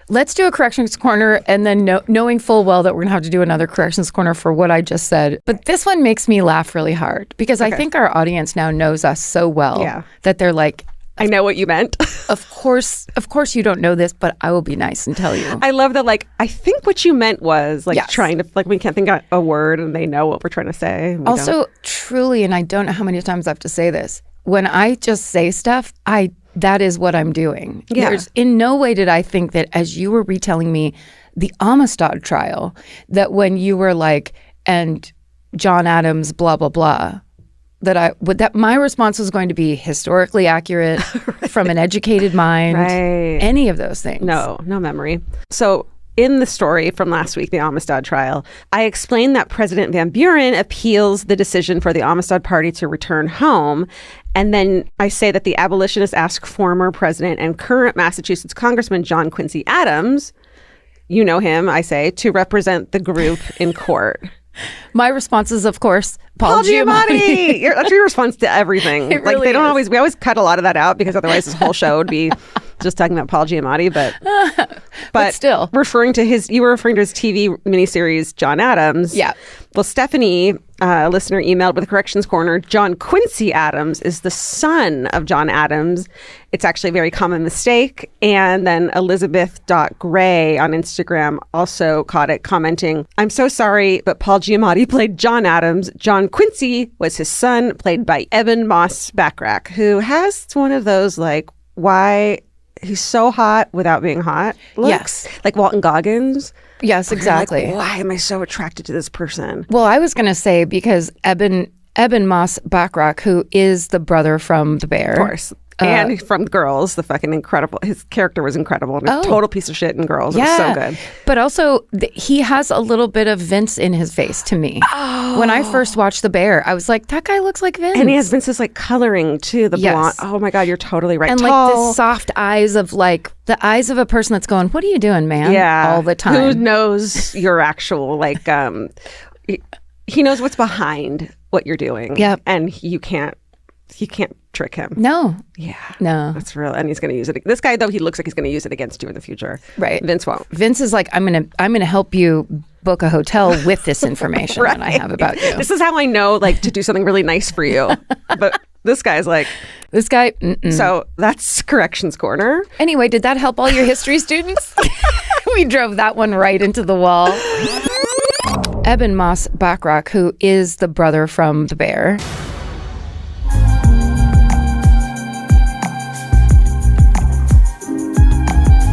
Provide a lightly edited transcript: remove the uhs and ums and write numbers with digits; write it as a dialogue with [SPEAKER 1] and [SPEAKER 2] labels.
[SPEAKER 1] Let's do a corrections corner, and then knowing full well that we're going to have to do another corrections corner for what I just said. But this one makes me laugh really hard because I think our audience now knows us so well that they're like,
[SPEAKER 2] I know what you meant.
[SPEAKER 1] Of course you don't know this, but I will be nice and tell you.
[SPEAKER 2] I love that, like, I think what you meant was, like, trying to, like, we can't think of a word and they know what we're trying to say.
[SPEAKER 1] Also, truly, and I don't know how many times I have to say this, when I just say stuff, that is what I'm doing.
[SPEAKER 2] Yeah.
[SPEAKER 1] There's, in no way did I think that as you were retelling me the Amistad trial, that when you were like, and John Adams, blah, blah, blah, that my response was going to be historically accurate from an educated mind, any of those things.
[SPEAKER 2] No memory. So in the story from last week, the Amistad trial, I explained that President Van Buren appeals the decision for the Amistad Party to return home. And then I say that the abolitionists ask former president and current Massachusetts Congressman John Quincy Adams, you know him, I say, to represent the group in court.
[SPEAKER 1] My response is, of course, Paul Giamatti.
[SPEAKER 2] That's your response to everything.
[SPEAKER 1] It
[SPEAKER 2] like
[SPEAKER 1] really
[SPEAKER 2] they don't
[SPEAKER 1] is.
[SPEAKER 2] always. We always cut a lot of that out because otherwise this whole show would be just talking about Paul Giamatti. But
[SPEAKER 1] still,
[SPEAKER 2] you were referring to his TV miniseries John Adams.
[SPEAKER 1] Yeah.
[SPEAKER 2] Well, Stephanie, a listener, emailed with a corrections corner. John Quincy Adams is the son of John Adams. It's actually a very common mistake. And then Elizabeth.Gray on Instagram also caught it, commenting, "I'm so sorry, but Paul Giamatti played John Adams. John Quincy was his son, played by Eben Moss Backrack, who has one of those, like, why he's so hot without being hot looks.
[SPEAKER 1] Yes.
[SPEAKER 2] Like Walton Goggins.
[SPEAKER 1] Yes, exactly.
[SPEAKER 2] Like, why am I so attracted to this person?
[SPEAKER 1] Well, I was going to say because Eben Moss Backrack, who is the brother from The Bear.
[SPEAKER 2] Of course. And from Girls, the fucking incredible. His character was incredible. And a total piece of shit in Girls. Yeah. It was so good.
[SPEAKER 1] But also, he has a little bit of Vince in his face to me. Oh. When I first watched The Bear, I was like, that guy looks like Vince.
[SPEAKER 2] And he has Vince's like coloring too, the blonde. Oh my God, you're totally right.
[SPEAKER 1] And
[SPEAKER 2] tall.
[SPEAKER 1] like the soft eyes of like the eyes of a person that's going, what are you doing, man?
[SPEAKER 2] Yeah.
[SPEAKER 1] All the time.
[SPEAKER 2] Who knows your actual like, he knows what's behind what you're doing.
[SPEAKER 1] Yep.
[SPEAKER 2] And you can't trick him.
[SPEAKER 1] No.
[SPEAKER 2] Yeah.
[SPEAKER 1] No.
[SPEAKER 2] That's real. And he's going to use it. This guy, though, he looks like he's going to use it against you in the future.
[SPEAKER 1] Right.
[SPEAKER 2] Vince won't.
[SPEAKER 1] Vince is like, I'm gonna help you book a hotel with this information that I have about you.
[SPEAKER 2] This is how I know, like, to do something really nice for you. But this guy's like...
[SPEAKER 1] This guy...
[SPEAKER 2] So that's Corrections Corner.
[SPEAKER 1] Anyway, did that help all your history students? We drove that one right into the wall. Eben Moss Backrack, who is the brother from The Bear.